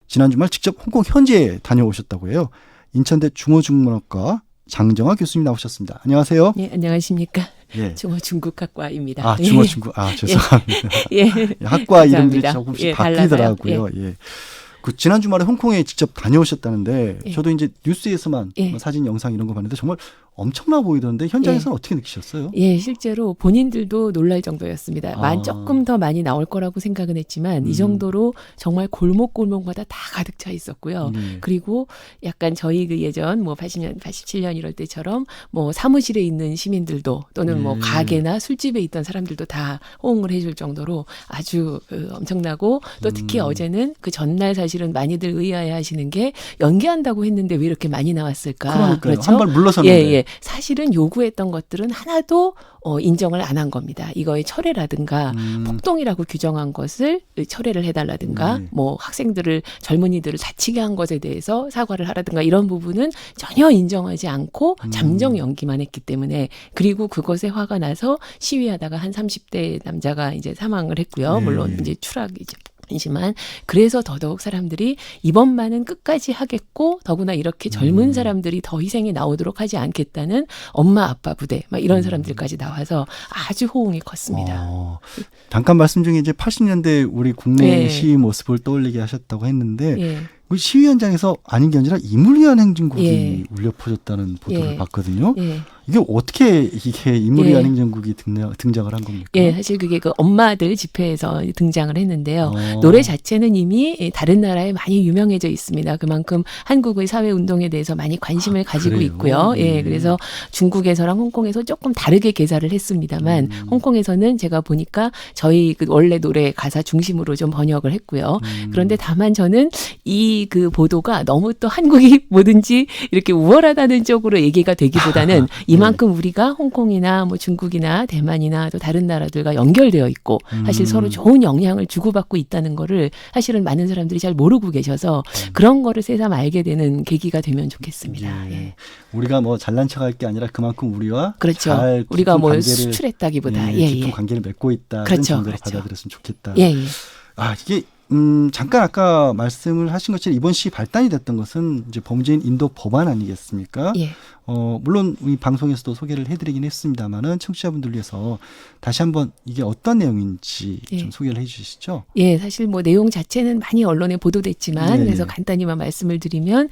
지난 주말 직접 홍콩 현지에 다녀오셨다고 해요. 인천대 중어중문학과 장정아 교수님 나오셨습니다. 안녕하세요. 네, 안녕하십니까. 예. 중어중국학과입니다. 중어중국. 죄송합니다. 예. 학과 감사합니다. 이름들이 조금씩 바뀌더라고요. 예. 예. 그 지난 주말에 홍콩에 직접 다녀오셨다는데 예. 저도 이제 뉴스에서만 사진, 영상 이런 거 봤는데 정말 엄청나 보이던데 현장에서는 어떻게 느끼셨어요? 예, 실제로 본인들도 놀랄 정도였습니다. 조금 더 많이 나올 거라고 생각은 했지만 이 정도로 정말 골목골목마다 다 가득 차 있었고요. 그리고 약간 저희 그 예전 80년, 87년 이럴 때처럼 사무실에 있는 시민들도 또는 가게나 술집에 있던 사람들도 다 호응을 해줄 정도로 아주 엄청나고 또 특히 어제는 그 전날 사실은 많이들 의아해하시는 게 연기한다고 했는데 왜 이렇게 많이 나왔을까? 그러니까요. 그렇죠? 한 발 물러섰는데. 예. 사실은 요구했던 것들은 하나도 인정을 안 한 겁니다. 이거의 철회라든가 폭동이라고 규정한 것을 철회를 해달라든가 학생들을 젊은이들을 다치게 한 것에 대해서 사과를 하라든가 이런 부분은 전혀 인정하지 않고 잠정 연기만 했기 때문에 그리고 그것에 화가 나서 시위하다가 한 30대 남자가 이제 사망을 했고요. 물론 이제 추락이죠. 지만 그래서 더더욱 사람들이 이번만은 끝까지 하겠고 더구나 이렇게 젊은 사람들이 더 희생이 나오도록 하지 않겠다는 엄마 아빠 부대 이런 사람들까지 나와서 아주 호응이 컸습니다. 잠깐 말씀 중에 이제 80년대 우리 국내 시위 모습을 떠올리게 하셨다고 했는데 그 시위 현장에서 아닌 게 아니라 인물위한 행진곡이 울려 퍼졌다는 보도를 봤거든요. 이게 어떻게 이게 인물위한 행진곡이 등장을 한 겁니까? 예, 사실 그게 그 엄마들 집회에서 등장을 했는데요. 노래 자체는 이미 다른 나라에 많이 유명해져 있습니다. 그만큼 한국의 사회 운동에 대해서 많이 관심을 가지고 그래요? 있고요. 예, 그래서 중국에서랑 홍콩에서 조금 다르게 개사를 했습니다만 홍콩에서는 제가 보니까 저희 그 원래 노래 가사 중심으로 좀 번역을 했고요. 그런데 다만 저는 이 그 보도가 너무 또 한국이 뭐든지 이렇게 우월하다는 쪽으로 얘기가 되기보다는 이만큼 우리가 홍콩이나 중국이나 대만이나 또 다른 나라들과 연결되어 있고 사실 서로 좋은 영향을 주고받고 있다는 거를 사실은 많은 사람들이 잘 모르고 계셔서 그런 거를 새삼 알게 되는 계기가 되면 좋겠습니다. 예. 우리가 잘난 척할 게 아니라 그만큼 우리와 그렇죠. 잘 우리가 수출했다기보다 깊은 관계를 맺고 있다는 그렇죠. 정도로 받아들였으면 좋겠다. 이게 잠깐 아까 말씀을 하신 것처럼 이번 시위 발단이 됐던 것은 이제 범죄인 인도 법안 아니겠습니까? 물론 우리 방송에서도 소개를 해드리긴 했습니다만은 청취자분들 위해서 다시 한번 이게 어떤 내용인지 좀 소개를 해주시죠. 예, 사실 내용 자체는 많이 언론에 보도됐지만 그래서 간단히만 말씀을 드리면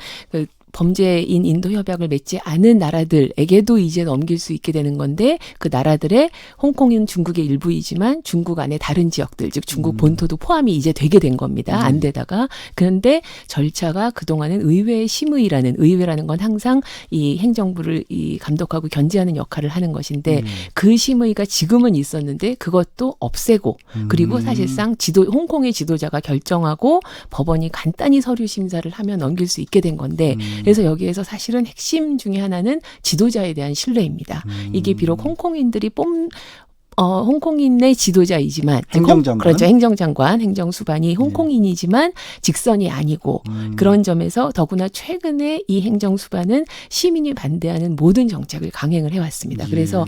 범죄인 인도 협약을 맺지 않은 나라들에게도 이제 넘길 수 있게 되는 건데 그 나라들의 홍콩은 중국의 일부이지만 중국 안에 다른 지역들 즉 중국 본토도 포함이 이제 되게 된 겁니다. 안 되다가 그런데 절차가 그동안은 의회의 심의라는 의회라는 건 항상 이 행정부를 이 감독하고 견제하는 역할을 하는 것인데 그 심의가 지금은 있었는데 그것도 없애고 그리고 사실상 홍콩의 지도자가 결정하고 법원이 간단히 서류 심사를 하면 넘길 수 있게 된 건데 그래서 여기에서 사실은 핵심 중에 하나는 지도자에 대한 신뢰입니다. 이게 비록 홍콩인들이 홍콩인의 지도자이지만 행정장관. 그렇죠. 행정장관, 행정수반이 홍콩인이지만 직선이 아니고 그런 점에서 더구나 최근에 이 행정수반은 시민이 반대하는 모든 정책을 강행을 해왔습니다. 그래서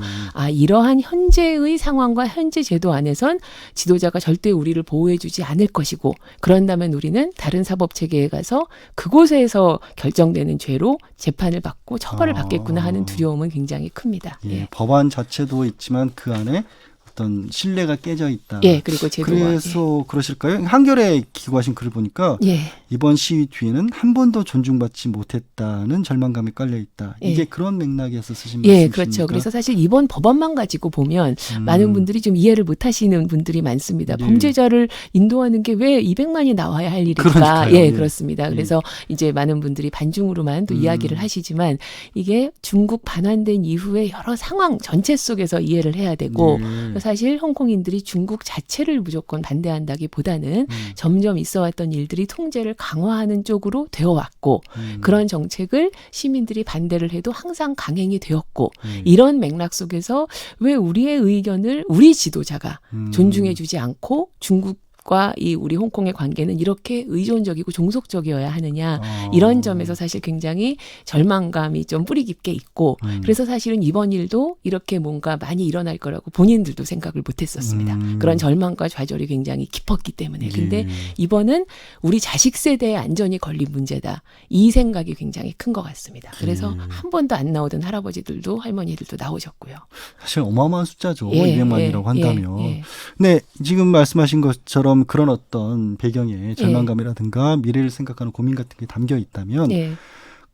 이러한 현재의 상황과 현재 제도 안에선 지도자가 절대 우리를 보호해주지 않을 것이고 그런다면 우리는 다른 사법체계에 가서 그곳에서 결정되는 죄로 재판을 받고 처벌을 받겠구나 하는 두려움은 굉장히 큽니다. 법안 자체도 있지만 그 안에 어떤 신뢰가 깨져 있다. 그리고 제도가. 그래서 그러실까요? 한겨레 기고하신 글을 보니까 이번 시위 뒤에는 한 번도 존중받지 못했다는 절망감이 깔려 있다. 이게 그런 맥락에서 쓰신 말씀이십니까? 그렇죠. 그래서 사실 이번 법안만 가지고 보면 많은 분들이 좀 이해를 못하시는 분들이 많습니다. 범죄자를 인도하는 게 왜 200만이 나와야 할 일일까? 그러니까요. 그렇습니다. 그래서 이제 많은 분들이 반중으로만 또 이야기를 하시지만 이게 중국 반환된 이후에 여러 상황 전체 속에서 이해를 해야 되고 사실 홍콩인들이 중국 자체를 무조건 반대한다기보다는 점점 있어왔던 일들이 통제를 강화하는 쪽으로 되어왔고 그런 정책을 시민들이 반대를 해도 항상 강행이 되었고 이런 맥락 속에서 왜 우리의 의견을 우리 지도자가 존중해주지 않고 중국 중국과 이 우리 홍콩의 관계는 이렇게 의존적이고 종속적이어야 하느냐 이런 점에서 사실 굉장히 절망감이 좀 뿌리 깊게 있고 그래서 사실은 이번 일도 이렇게 뭔가 많이 일어날 거라고 본인들도 생각을 못했었습니다. 그런 절망과 좌절이 굉장히 깊었기 때문에. 근데 이번은 우리 자식 세대의 안전이 걸린 문제다. 이 생각이 굉장히 큰 것 같습니다. 그래서 한 번도 안 나오던 할아버지들도 할머니들도 나오셨고요. 사실 어마어마한 숫자죠. 200만이라고 한다면. 네, 지금 말씀하신 것처럼 그런 어떤 배경에 절망감이라든가 미래를 생각하는 고민 같은 게 담겨 있다면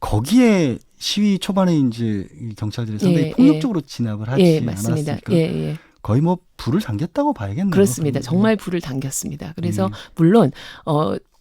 거기에 시위 초반에 이제 경찰들이 상당히 폭력적으로 진압을 하지 않았습니까? 거의 뭐 불을 당겼다고 봐야겠네요. 그렇습니다. 정말 불을 당겼습니다. 그래서 물론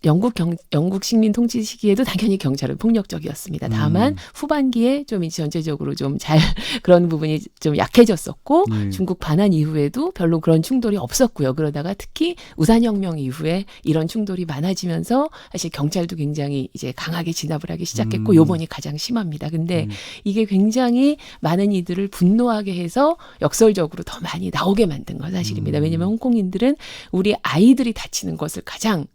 영국 식민 통치 시기에도 당연히 경찰은 폭력적이었습니다. 다만 후반기에 좀 전체적으로 좀 잘 그런 부분이 좀 약해졌었고 중국 반환 이후에도 별로 그런 충돌이 없었고요. 그러다가 특히 우산혁명 이후에 이런 충돌이 많아지면서 사실 경찰도 굉장히 이제 강하게 진압을 하기 시작했고 요번이 가장 심합니다. 근데 이게 굉장히 많은 이들을 분노하게 해서 역설적으로 더 많이 나오게 만든 건 사실입니다. 왜냐하면 홍콩인들은 우리 아이들이 다치는 것을 가장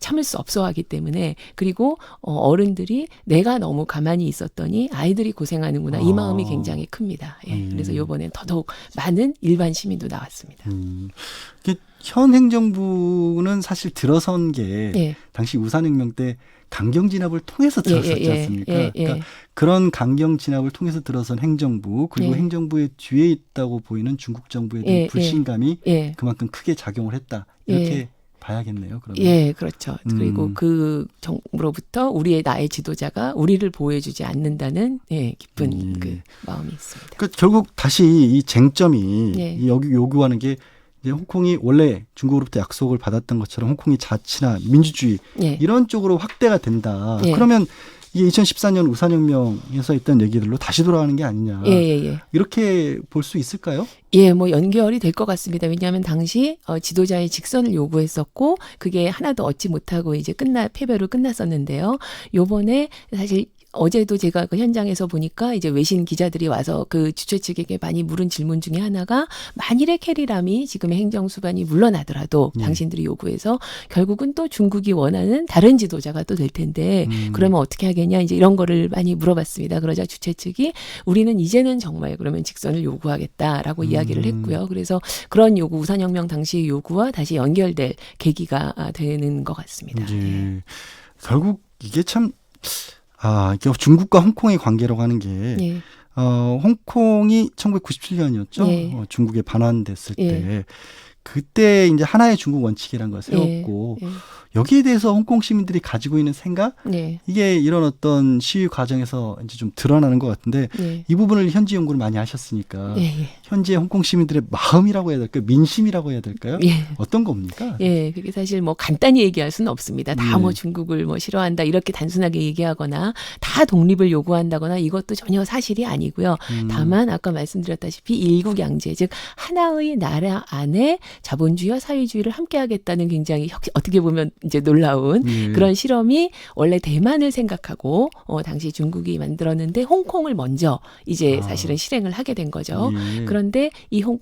참을 수 없어하기 때문에 그리고 어른들이 내가 너무 가만히 있었더니 아이들이 고생하는구나 이 마음이 굉장히 큽니다. 그래서 이번엔 더더욱 많은 일반 시민도 나왔습니다. 현 행정부는 사실 들어선 게 당시 우산혁명 때 강경 진압을 통해서 들어섰지 않습니까? 그러니까 그런 강경 진압을 통해서 들어선 행정부 그리고 행정부의 뒤에 있다고 보이는 중국 정부에 대한 불신감이 그만큼 크게 작용을 했다. 이렇게 봐야겠네요. 그러면. 그렇죠. 그리고 그 정부로부터 나의 지도자가 우리를 보호해주지 않는다는 깊은 그 마음이 있습니다. 그러니까 결국 다시 이 쟁점이 여기 요구하는 게 이제 홍콩이 원래 중국으로부터 약속을 받았던 것처럼 홍콩이 자치나 민주주의 이런 쪽으로 확대가 된다. 그러면 이게 2014년 우산혁명에서 있던 얘기들로 다시 돌아가는 게 아니냐. 이렇게 볼 수 있을까요? 뭐 연결이 될 것 같습니다. 왜냐하면 당시 지도자의 직선을 요구했었고 그게 하나도 얻지 못하고 이제 패배로 끝났었는데요. 요번에 사실 어제도 제가 그 현장에서 보니까 이제 외신 기자들이 와서 그 주최 측에게 많이 물은 질문 중에 하나가 만일에 캐리람이 지금의 행정수반이 물러나더라도 당신들이 요구해서 결국은 또 중국이 원하는 다른 지도자가 또 될 텐데 그러면 어떻게 하겠냐 이제 이런 거를 많이 물어봤습니다. 그러자 주최 측이 우리는 이제는 정말 그러면 직선을 요구하겠다라고 이야기를 했고요. 그래서 그런 요구 우산혁명 당시의 요구와 다시 연결될 계기가 되는 것 같습니다. 결국 이게 참 이게 중국과 홍콩의 관계라고 하는 게 홍콩이 1997년이었죠. 중국에 반환됐을 때 그때 이제 하나의 중국 원칙이라는 걸 세웠고 여기에 대해서 홍콩 시민들이 가지고 있는 생각 이게 이런 어떤 시위 과정에서 이제 좀 드러나는 것 같은데 이 부분을 현지 연구를 많이 하셨으니까 현지의 홍콩 시민들의 마음이라고 해야 될까요? 민심이라고 해야 될까요? 어떤 겁니까? 그게 사실 뭐 간단히 얘기할 수는 없습니다. 다 뭐 중국을 뭐 싫어한다 이렇게 단순하게 얘기하거나 다 독립을 요구한다거나 이것도 전혀 사실이 아니고요. 다만 아까 말씀드렸다시피 일국양제 즉 하나의 나라 안에 자본주의와 사회주의를 함께하겠다는 굉장히 어떻게 보면 이제 놀라운 그런 실험이 원래 대만을 생각하고 당시 중국이 만들었는데 홍콩을 먼저 이제 사실은 실행을 하게 된 거죠. 그런데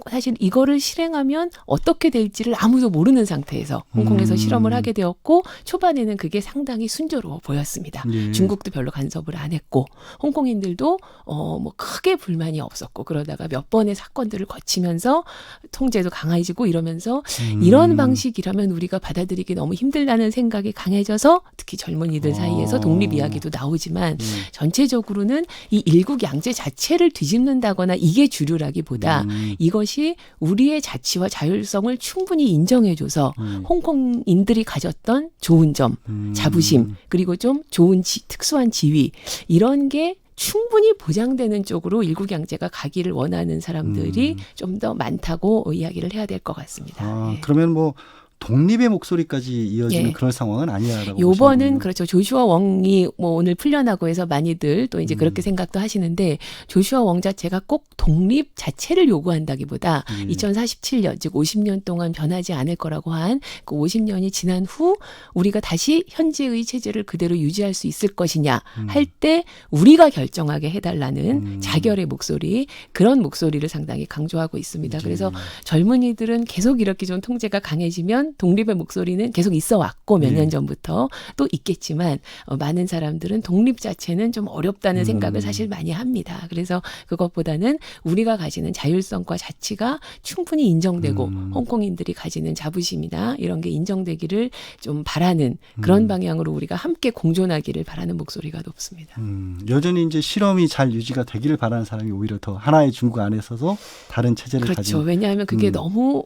사실 이거를 실행하면 어떻게 될지를 아무도 모르는 상태에서 홍콩에서 실험을 하게 되었고 초반에는 그게 상당히 순조로워 보였습니다. 중국도 별로 간섭을 안 했고 홍콩인들도 뭐 크게 불만이 없었고 그러다가 몇 번의 사건들을 거치면서 통제도 강해지고 이러면서 이런 방식이라면 우리가 받아들이기 너무 힘들다는 생각이 강해져서 특히 젊은이들 사이에서 독립 이야기도 나오지만 전체적으로는 이 일국양제 자체를 뒤집는다거나 이게 주류라기보다 이것이 우리의 자치와 자율성을 충분히 인정해줘서 홍콩인들이 가졌던 좋은 점, 자부심 그리고 좀 좋은 특수한 지위 이런 게 충분히 보장되는 쪽으로 일국양제가 가기를 원하는 사람들이 좀 더 많다고 이야기를 해야 될 것 같습니다. 그러면 뭐 독립의 목소리까지 이어지는 그런 상황은 아니라고 요번은 그렇죠. 조슈아 웡이 뭐 오늘 풀려나고 해서 많이들 또 이제 그렇게 생각도 하시는데 조슈아 웡 자체가 꼭 독립 자체를 요구한다기보다 2047년 즉 50년 동안 변하지 않을 거라고 한 그 50년이 지난 후 우리가 다시 현재의 체제를 그대로 유지할 수 있을 것이냐 할 때 우리가 결정하게 해달라는 자결의 목소리 그런 목소리를 상당히 강조하고 있습니다. 그래서 젊은이들은 계속 이렇게 좀 통제가 강해지면 물론 독립의 목소리는 계속 있어 왔고 몇 년 예. 전부터 또 있겠지만 많은 사람들은 독립 자체는 좀 어렵다는 생각을 사실 많이 합니다. 그래서 그것보다는 우리가 가지는 자율성과 가치가 충분히 인정되고 홍콩인들이 가지는 자부심이나 이런 게 인정되기를 좀 바라는 그런 방향으로 우리가 함께 공존하기를 바라는 목소리가 높습니다. 여전히 이제 실험이 잘 유지가 되기를 바라는 사람이 오히려 더 하나의 중국 안에 서서 다른 체제를 그렇죠. 가진. 왜냐하면 그게 너무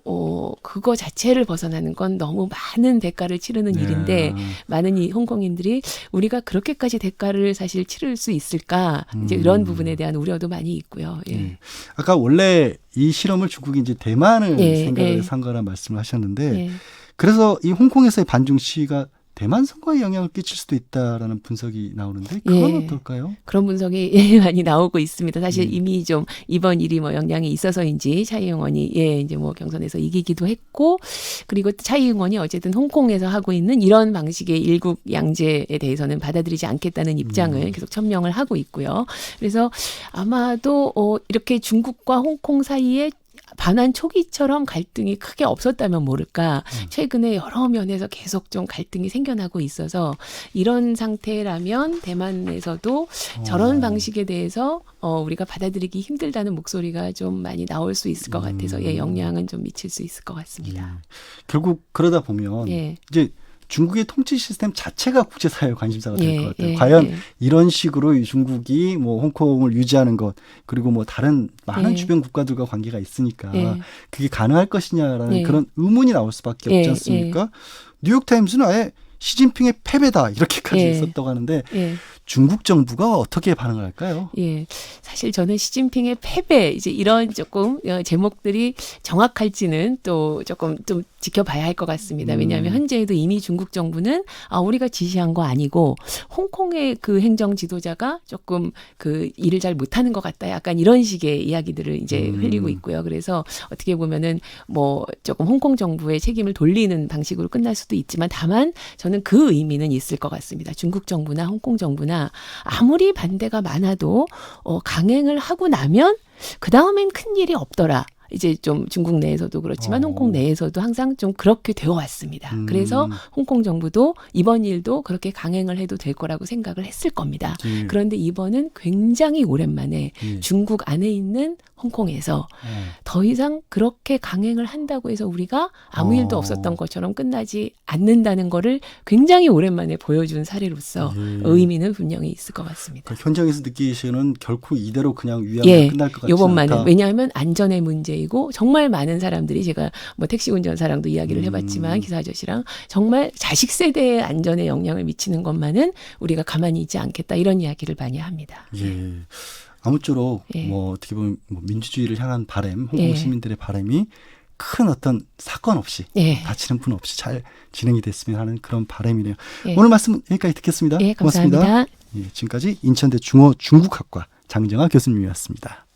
그거 자체를 벗어나는 건 너무 많은 대가를 치르는 일인데 많은 이 홍콩인들이 우리가 그렇게까지 대가를 사실 치를 수 있을까 이제 이런 부분에 대한 우려도 많이 있고요. 예. 아까 원래 이 실험을 중국이 이제 대만을 예, 생각해서 한 거란 말씀을 하셨는데 예. 그래서 이 홍콩에서의 반중시가 대만 선거에 영향을 끼칠 수도 있다라는 분석이 나오는데 그건 예. 어떨까요? 그런 분석이 많이 나오고 있습니다. 사실 이미 좀 이번 일이 뭐 영향이 있어서인지 차이응원이 이제 뭐 경선에서 이기기도 했고 그리고 차이응원이 어쨌든 홍콩에서 하고 있는 이런 방식의 일국 양제에 대해서는 받아들이지 않겠다는 입장을 계속 천명을 하고 있고요. 그래서 아마도 이렇게 중국과 홍콩 사이에 반환 초기처럼 갈등이 크게 없었다면 모를까. 최근에 여러 면에서 계속 좀 갈등이 생겨나고 있어서 이런 상태라면 대만에서도 저런 방식에 대해서 우리가 받아들이기 힘들다는 목소리가 좀 많이 나올 수 있을 것 같아서 영향은 좀 미칠 수 있을 것 같습니다. 결국 그러다 보면 이제 중국의 통치 시스템 자체가 국제사회의 관심사가 될 것 같아요. 과연 이런 식으로 이 중국이 뭐 홍콩을 유지하는 것 그리고 뭐 다른 많은 주변 국가들과 관계가 있으니까 그게 가능할 것이냐라는 그런 의문이 나올 수밖에 없지 않습니까? 뉴욕타임스는 아예 시진핑의 패배다 이렇게까지 썼다고 하는데 중국 정부가 어떻게 반응을 할까요? 예, 사실 저는 시진핑의 패배 이제 이런 조금 제목들이 정확할지는 또 조금 좀 지켜봐야 할 것 같습니다. 왜냐하면 현재에도 이미 중국 정부는 우리가 지시한 거 아니고 홍콩의 그 행정 지도자가 조금 그 일을 잘 못하는 것 같다. 약간 이런 식의 이야기들을 이제 흘리고 있고요. 그래서 어떻게 보면은 뭐 조금 홍콩 정부의 책임을 돌리는 방식으로 끝날 수도 있지만 다만 저는 그 의미는 있을 것 같습니다. 중국 정부나 홍콩 정부나 아무리 반대가 많아도 강행을 하고 나면 그 다음엔 큰일이 없더라. 이제 좀 중국 내에서도 그렇지만 홍콩 내에서도 항상 좀 그렇게 되어 왔습니다. 그래서 홍콩 정부도 이번 일도 그렇게 강행을 해도 될 거라고 생각을 했을 겁니다. 그런데 이번은 굉장히 오랜만에 중국 안에 있는 홍콩에서 더 이상 그렇게 강행을 한다고 해서 우리가 아무 일도 없었던 것처럼 끝나지 않는다는 거를 굉장히 오랜만에 보여준 사례로서 의미는 분명히 있을 것 같습니다. 그러니까 현장에서 느끼시는 결코 이대로 그냥 유야만 끝날 것 같지 이번만은 않다. 왜냐하면 안전의 문제이고 정말 많은 사람들이 제가 뭐 택시 운전사랑도 이야기를 해봤지만 기사 아저씨랑 정말 자식 세대의 안전에 영향을 미치는 것만은 우리가 가만히 있지 않겠다 이런 이야기를 많이 합니다. 예. 아무쪼록 뭐 어떻게 보면 뭐 민주주의를 향한 바람, 홍콩 시민들의 바람이 큰 어떤 사건 없이 다치는 분 없이 잘 진행이 됐으면 하는 그런 바람이네요. 오늘 말씀 여기까지 듣겠습니다. 감사합니다. 고맙습니다. 지금까지 인천대 중어중국학과 장정아 교수님이었습니다.